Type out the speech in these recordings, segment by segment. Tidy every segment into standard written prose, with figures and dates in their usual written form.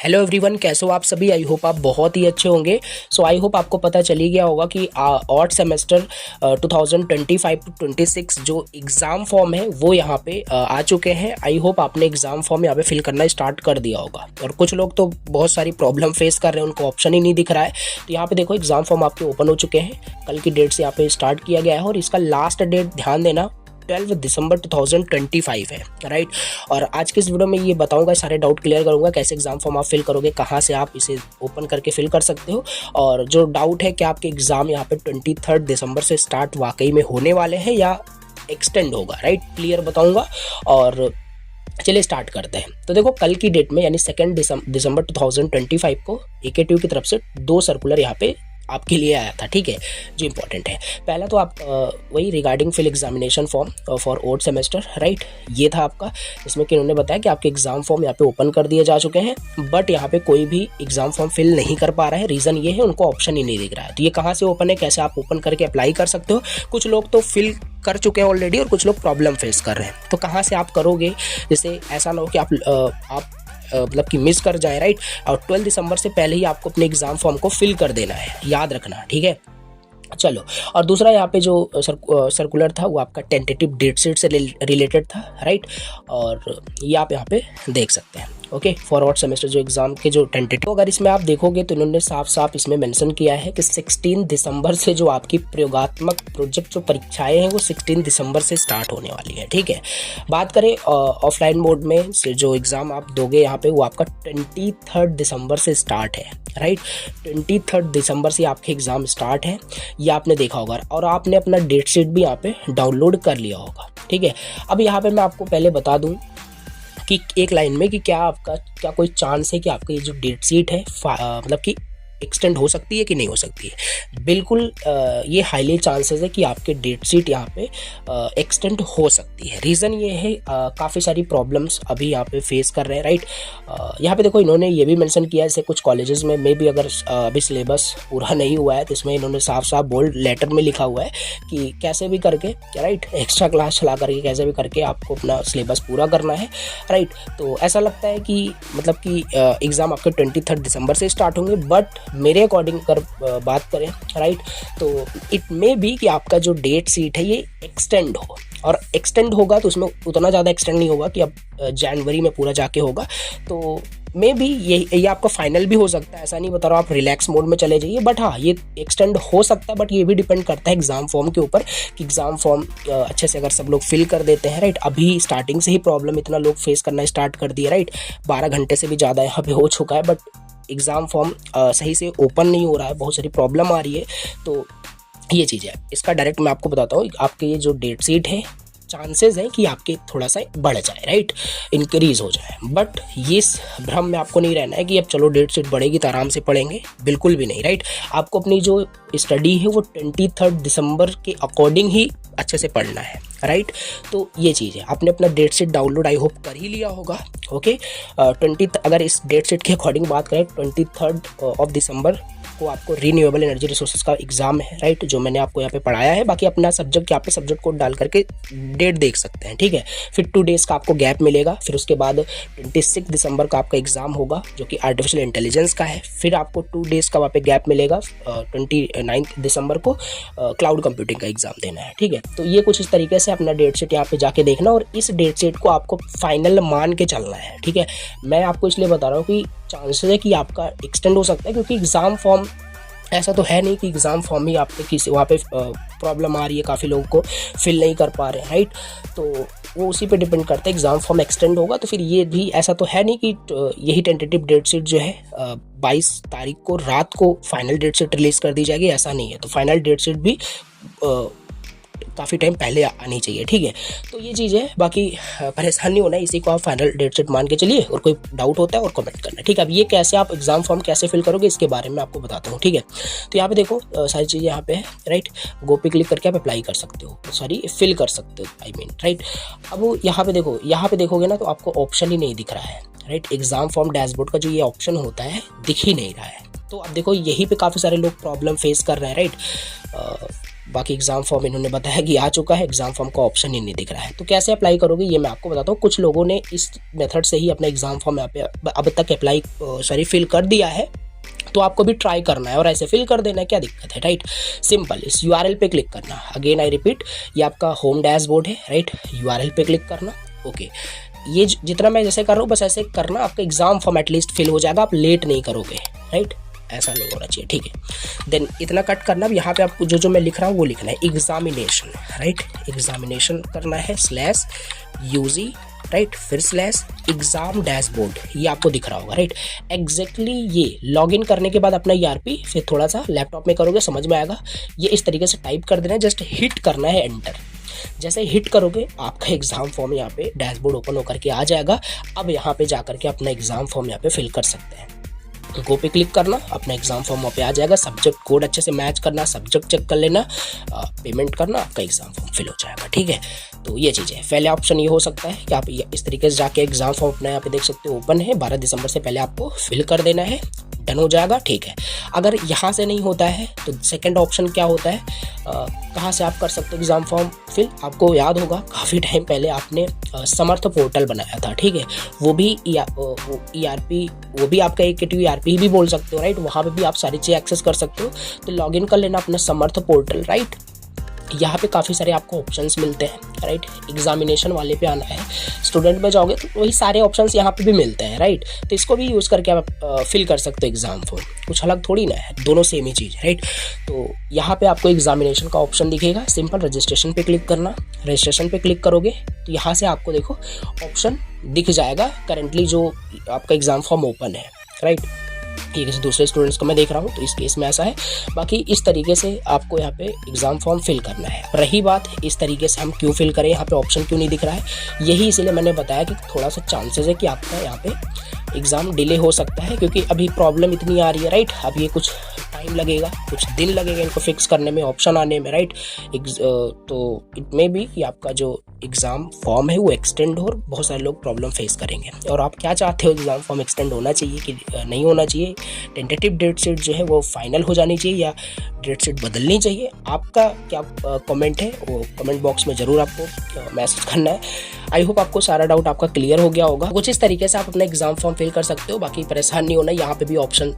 Hello everyone, कैसे हो आप सभी। आई होप आप बहुत ही अच्छे होंगे। सो आई होप आपको पता चल ही गया होगा कि ऑड सेमेस्टर 2025 टू 26 जो एग्ज़ाम फॉर्म है वो यहाँ पे आ चुके हैं। आई होप आपने एग्ज़ाम फॉर्म यहाँ पे फिल करना स्टार्ट कर दिया होगा। और कुछ लोग तो बहुत सारी प्रॉब्लम फेस कर रहे हैं, उनको ऑप्शन ही नहीं दिख रहा है। तो यहाँ पे देखो एग्ज़ाम फॉर्म आपके ओपन हो चुके हैं। कल की डेट से यहाँ पे स्टार्ट किया गया है और इसका लास्ट डेट ध्यान देना 12 दिसंबर 2025 है, राइट। और आज के इस वीडियो में ये बताऊंगा, सारे डाउट क्लियर करूंगा, कैसे एग्जाम फॉर्म आप फिल करोगे, कहाँ से आप इसे ओपन करके फिल कर सकते हो। और जो डाउट है कि आपके एग्जाम यहाँ पे 23 दिसंबर से स्टार्ट वाकई में होने वाले हैं या एक्सटेंड होगा, राइट, क्लियर बताऊंगा। और चलिए स्टार्ट करते हैं। तो देखो कल की डेट में यानी 2 दिसंबर 2025 को AKTU की तरफ से 2 सर्कुलर यहाँ पे आपके लिए आया था, ठीक है, जो इंपॉर्टेंट है। पहला तो आप वही regarding fill examination form for odd semester, right, ये था आपका, जिसमें कि उन्होंने बताया कि आपके एग्जाम फॉर्म यहाँ पे ओपन कर दिए जा चुके हैं, बट यहाँ पे कोई भी एग्जाम फॉर्म फिल नहीं कर पा रहा है। रीज़न ये है उनको ऑप्शन ही नहीं दिख रहा है। तो ये कहाँ से ओपन है, कैसे आप ओपन करके अप्लाई कर सकते हो। कुछ लोग तो फिल कर चुके हैं ऑलरेडी और कुछ लोग प्रॉब्लम फेस कर रहे हैं। तो कहाँ से आप करोगे, जैसे ऐसा ना हो कि आप मतलब कि मिस कर जाए, राइट। और 12 दिसंबर से पहले ही आपको अपने एग्जाम फॉर्म को फिल कर देना है, याद रखना, ठीक है। चलो, और दूसरा यहाँ पे जो सर्कुलर था वो आपका टेंटेटिव डेट शीट से रिलेटेड था, राइट। और ये आप यहाँ पे देख सकते हैं, ओके, फॉरवर्ड सेमेस्टर जो एग्जाम के जो टेंटेटिव, अगर इसमें आप देखोगे तो इन्होंने साफ साफ इसमें मेंशन किया है कि 16 दिसंबर से जो आपकी प्रयोगात्मक प्रोजेक्ट जो परीक्षाएं हैं वो 16 दिसंबर से स्टार्ट होने वाली है, ठीक है। बात करें ऑफलाइन मोड में से जो एग्ज़ाम आप दोगे यहाँ पे वो आपका 23 दिसंबर से स्टार्ट है, राइट। 23 दिसंबर से आपके एग्ज़ाम स्टार्ट है, ये आपने देखा होगा। और आपने अपना डेट शीट भी यहाँ पे डाउनलोड कर लिया होगा, ठीक है। अब यहाँ पे मैं आपको पहले बता दूँ कि एक लाइन में कि क्या कोई चांस है कि आपका ये जो डेट शीट है मतलब कि एक्सटेंड हो सकती है कि नहीं हो सकती है। बिल्कुल ये हाईली चांसेस है कि आपके डेट शीट यहाँ पे एक्सटेंड हो सकती है। रीज़न ये है काफ़ी सारी प्रॉब्लम्स अभी यहाँ पे फेस कर रहे हैं, राइट। यहाँ पे देखो इन्होंने ये भी मेंशन किया है, जैसे कुछ कॉलेजेस में भी अगर अभी सिलेबस पूरा नहीं हुआ है तो इसमें इन्होंने साफ साफ बोल्ड लेटर में लिखा हुआ है कि कैसे भी करके, राइट, एक्स्ट्रा क्लास चला करके कैसे भी करके आपको अपना सिलेबस पूरा करना है, राइट। तो ऐसा लगता है कि मतलब कि एग्ज़ाम आपके 23 दिसंबर से स्टार्ट होंगे, बट मेरे अकॉर्डिंग अगर बात करें, राइट, तो इट मे बी कि आपका जो डेट शीट है ये एक्सटेंड हो। और एक्सटेंड होगा तो उसमें उतना ज़्यादा एक्सटेंड नहीं होगा कि अब जनवरी में पूरा जाके होगा। तो मे बी ये आपका फाइनल भी हो सकता है, ऐसा नहीं बता रहा आप रिलैक्स मोड में चले जाइए, बट हाँ ये एक्सटेंड हो सकता है। बट ये भी डिपेंड करता है एग्जाम फॉर्म के ऊपर कि एग्जाम फॉर्म अच्छे से अगर सब लोग फिल कर देते हैं, राइट। अभी स्टार्टिंग से ही प्रॉब्लम इतना लोग फेस करना स्टार्ट कर दिया, राइट। 12 घंटे से भी ज़्यादा यहाँ पे हो चुका है, बट एग्ज़ाम फॉर्म सही से ओपन नहीं हो रहा है, बहुत सारी प्रॉब्लम आ रही है। तो ये चीज़ है, इसका डायरेक्ट मैं आपको बताता हूँ। आपके ये जो डेट शीट है चांसेस है कि आपके थोड़ा सा बढ़ जाए, राइट, इंक्रीज हो जाए। बट ये भ्रम में आपको नहीं रहना है कि अब चलो डेट शीट बढ़ेगी तो आराम से पढ़ेंगे, बिल्कुल भी नहीं, राइट। आपको अपनी जो स्टडी है वो 23 दिसंबर के अकॉर्डिंग ही अच्छे से पढ़ना है, राइट। तो ये चीज़ है, आपने अपना date sheet download I hope कर ही लिया होगा, ओके। अगर इस डेट शीट के अकॉर्डिंग बात करें 23 दिसंबर को आपको रीन्यूएबल एनर्जी रिसोर्सेज का एग्जाम है, राइट, जो मैंने आपको यहाँ पे पढ़ाया है। बाकी अपना सब्जेक्ट यहाँ पे सब्जेक्ट कोड डाल करके डेट देख सकते हैं, ठीक है। फिर 2 डेज़ का आपको गैप मिलेगा। फिर उसके बाद 26 दिसंबर का आपका एग्जाम होगा जो कि आर्टिफिशियल इंटेलिजेंस का है। फिर आपको 2 डेज़ का वहाँ पे गैप मिलेगा, 29 दिसंबर को क्लाउड कंप्यूटिंग का एग्जाम देना है, ठीक है। तो ये कुछ इस तरीके से अपना डेट शीट यहाँ पे जाके देखना और इस डेट शीट को आपको फाइनल मान के चलना है, ठीक है। मैं आपको इसलिए बता रहा हूँ कि चांसेस है कि आपका एक्सटेंड हो सकता है, क्योंकि एग्ज़ाम फॉर्म ऐसा तो है नहीं कि एग्ज़ाम फॉर्म ही आपके किसी वहाँ पे प्रॉब्लम आ रही है, काफ़ी लोगों को फिल नहीं कर पा रहे हैं, राइट। तो वो उसी पे डिपेंड करता है, एग्ज़ाम फॉर्म एक्सटेंड होगा तो फिर ये भी ऐसा तो है नहीं कि यही टेंटेटिव डेट शीट जो है 22 तारीख को रात को फाइनल डेट शीट रिलीज़ कर दी जाएगी, ऐसा नहीं है। तो फाइनल डेट शीट भी काफ़ी टाइम पहले आनी चाहिए, ठीक है। तो ये चीज़ है, बाकी परेशान नहीं होना है, इसी को आप फाइनल डेट शीट मान के चलिए। और कोई डाउट होता है और कमेंट करना, ठीक है। अब ये कैसे आप एग्जाम फॉर्म कैसे फिल करोगे इसके बारे में आपको बताता हूँ, ठीक है। तो यहाँ पे देखो सारी चीज़ें यहाँ पे है, राइट। गो पे क्लिक करके आप अप्लाई कर सकते हो, सॉरी फिल कर सकते हो, आई मीन, राइट। अब यहाँ पे देखो, यहाँ पे देखोगे ना तो आपको ऑप्शन ही नहीं दिख रहा है, राइट। एग्जाम फॉर्म डैशबोर्ड का जो ये ऑप्शन होता है दिख ही नहीं रहा है। तो अब देखो यहीं पे काफ़ी सारे लोग प्रॉब्लम फेस कर रहे हैं, राइट। बाकी एग्जाम फॉर्म इन्होंने बताया कि आ चुका है, एग्जाम फॉर्म का ऑप्शन ही नहीं दिख रहा है। तो कैसे अप्लाई करोगे ये मैं आपको बताता हूँ। कुछ लोगों ने इस मेथड से ही अपना एग्जाम फॉर्म यहाँ पे अब तक फिल कर दिया है, तो आपको भी ट्राई करना है और ऐसे फिल कर देना है, क्या दिक्कत है, राइट। सिंपल, इस URL पे क्लिक करना। अगेन आई रिपीट, ये आपका होम डैशबोर्ड है, राइट। URL पे क्लिक करना, ओके। ये जितना मैं जैसे कर रहा हूँ बस ऐसे करना, आपका एग्जाम फॉर्म एटलीस्ट फिल हो जाएगा, आप लेट नहीं करोगे, राइट। ऐसा नहीं होना चाहिए, ठीक है। देन इतना कट करना। अब यहाँ पे आपको जो मैं लिख रहा हूँ वो लिखना है, एग्जामिनेशन, राइट। एग्जामिनेशन करना है /UG, राइट, फिर /एग्जाम डैशबोर्ड, ये आपको दिख रहा होगा, राइट। एग्जैक्टली ये लॉगिन करने के बाद अपना ERP फिर थोड़ा सा लैपटॉप में करोगे, समझ में आएगा। ये इस तरीके से टाइप कर देना है, जस्ट हिट करना है एंटर। जैसे हिट करोगे आपका एग्जाम फॉर्म यहाँ पे डैशबोर्ड ओपन होकर के आ जाएगा। अब यहाँ पे जाकर के अपना एग्जाम फॉर्म यहाँ पे फिल कर सकते हैं। गो पे क्लिक करना, अपना एग्जाम फॉर्म वहाँ पे आ जाएगा। सब्जेक्ट कोड अच्छे से मैच करना, सब्जेक्ट चेक कर लेना, पेमेंट करना, आपका एग्जाम फॉर्म फिल हो जाएगा, ठीक है। तो ये चीज़ है। पहले ऑप्शन ये हो सकता है कि आप इस तरीके से जाके एग्जाम फॉर्म अपना यहाँ पे देख सकते हो ओपन है, 12 दिसंबर से पहले आपको फिल कर देना है, डन हो जाएगा, ठीक है। अगर यहाँ से नहीं होता है तो सेकंड ऑप्शन क्या होता है, कहाँ से आप कर सकते हो एग्जाम फॉर्म फिल। आपको याद होगा काफ़ी टाइम पहले आपने समर्थ पोर्टल बनाया था, ठीक है। वो भी ERP, वो भी आपका एक ERP भी बोल सकते हो, राइट। वहाँ पे भी आप सारी चीज़ें एक्सेस कर सकते हो। तो लॉगिन कर लेना अपना समर्थ पोर्टल, राइट। यहाँ पे काफ़ी सारे आपको ऑप्शंस मिलते हैं, राइट। एग्जामिनेशन वाले पे आना है, स्टूडेंट में जाओगे तो वही सारे ऑप्शंस यहाँ पे भी मिलते हैं, राइट। तो इसको भी यूज़ करके आप फिल कर सकते हो एग्जाम फॉर्म, कुछ अलग थोड़ी ना है, दोनों सेम ही चीज़ है, राइट। तो यहाँ पे आपको एग्जामिनेशन का ऑप्शन दिखेगा, सिंपल रजिस्ट्रेशन पे क्लिक करना। रजिस्ट्रेशन पे क्लिक करोगे तो यहाँ से आपको देखो ऑप्शन दिख जाएगा, करेंटली जो आपका एग्जाम फॉर्म ओपन है, राइट। ये किसी दूसरे स्टूडेंट्स को मैं देख रहा हूँ तो इस केस में ऐसा है। बाकी इस तरीके से आपको यहाँ पे एग्जाम फॉर्म फिल करना है। रही बात इस तरीके से हम क्यों फिल करें, यहाँ पे ऑप्शन क्यों नहीं दिख रहा है, यही इसीलिए मैंने बताया कि थोड़ा सा चांसेस है कि आपका यहाँ पे एग्ज़ाम डिले हो सकता है, क्योंकि अभी प्रॉब्लम इतनी आ रही है, राइट। अब ये कुछ टाइम लगेगा, कुछ दिन लगेगा इनको फिक्स करने में, ऑप्शन आने में, राइट। तो इट मे बी कि आपका जो एग्ज़ाम फॉर्म है वो एक्सटेंड हो और बहुत सारे लोग प्रॉब्लम फेस करेंगे। और आप क्या चाहते हो, एग्ज़ाम फॉर्म एक्सटेंड होना चाहिए कि नहीं होना चाहिए, टेंटेटिव डेट शीट जो है वो फाइनल हो जानी चाहिए या डेट शीट बदलनी चाहिए, आपका क्या कमेंट है वो कमेंट बॉक्स में ज़रूर आपको मैसेज करना है। आई होप आपको सारा डाउट आपका क्लियर हो गया होगा। कुछ इस तरीके से आप अपना एग्जाम फॉर्म फिल कर सकते हो, बाकी परेशान नहीं होना, यहाँ पे भी ऑप्शन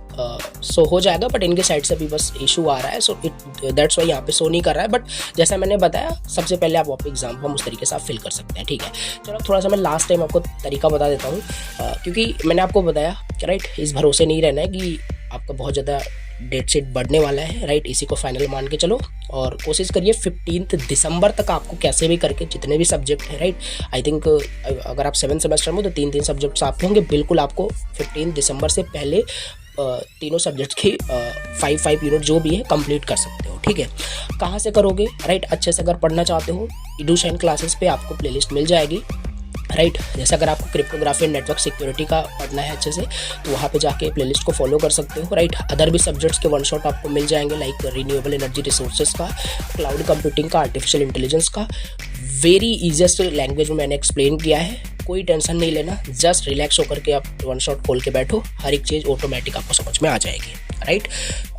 शो हो जाएगा, बट इनके साइड से भी बस इशू आ रहा है, सो दैट्स वाई यहाँ पे शो नहीं कर रहा है। बट जैसा मैंने बताया, सबसे पहले आप एग्जाम फॉर्म उस तरीके से आप फिल कर सकते हैं, ठीक है। चलो थोड़ा सा मैं लास्ट टाइम आपको तरीका बता देता हूँ, क्योंकि मैंने आपको बताया राइट, इस भरोसे नहीं रहना है कि आपका बहुत ज़्यादा डेट शीट बढ़ने वाला है, राइट। इसी को फाइनल मान के चलो और कोशिश करिए 15 दिसंबर तक आपको कैसे भी करके जितने भी सब्जेक्ट हैं, राइट। आई थिंक अगर आप 7 सेमेस्टर में तो 3 सब्जेक्ट्स आपके होंगे, बिल्कुल आपको 15 दिसंबर से पहले तीनों सब्जेक्ट्स की 5 यूनिट जो भी है कंप्लीट कर सकते हो, ठीक है। कहाँ से करोगे, राइट। अच्छे से अगर पढ़ना चाहते हो, EduShine क्लासेस पे आपको प्लेलिस्ट मिल जाएगी, राइट। जैसे अगर आपको क्रिप्टोग्राफी एंड नेटवर्क सिक्योरिटी का पढ़ना है अच्छे से, तो वहाँ पे जाके प्लेलिस्ट को फॉलो कर सकते हो, राइट। अदर भी सब्जेक्ट्स के वन शॉट आपको मिल जाएंगे, लाइक रिन्यूएबल एनर्जी रिसोर्सेज का, क्लाउड कंप्यूटिंग का, आर्टिफिशियल इंटेलिजेंस का। वेरी ईजिएस्ट लैंग्वेज में मैंने एक्सप्लेन किया है, कोई टेंशन नहीं लेना, जस्ट रिलैक्स होकर के आप वन शॉट खोल के बैठो, हर एक चीज़ ऑटोमेटिक आपको समझ में आ जाएगी, राइट।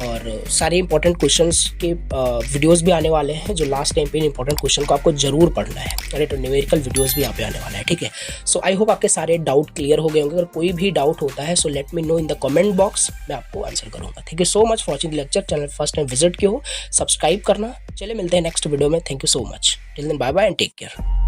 और सारे इंपॉर्टेंट क्वेश्चंस के वीडियोस भी आने वाले हैं, जो लास्ट टाइम पे इंपॉर्टेंट क्वेश्चन को आपको जरूर पढ़ना है, राइट। और न्यूमेरिकल वीडियोस भी यहाँ पे आने वाला है, ठीक है। सो आई होप आपके सारे डाउट क्लियर हो गए होंगे। अगर कोई भी डाउट होता है so let me know in the comment box, मैं आपको आंसर करूँगा। Thank you so much for watching the lecture. Channel first time visit किया हो, सब्सक्राइब करना। चलिए मिलते हैं नेक्स्ट वीडियो में। Thank you so much, till then bye bye and take care.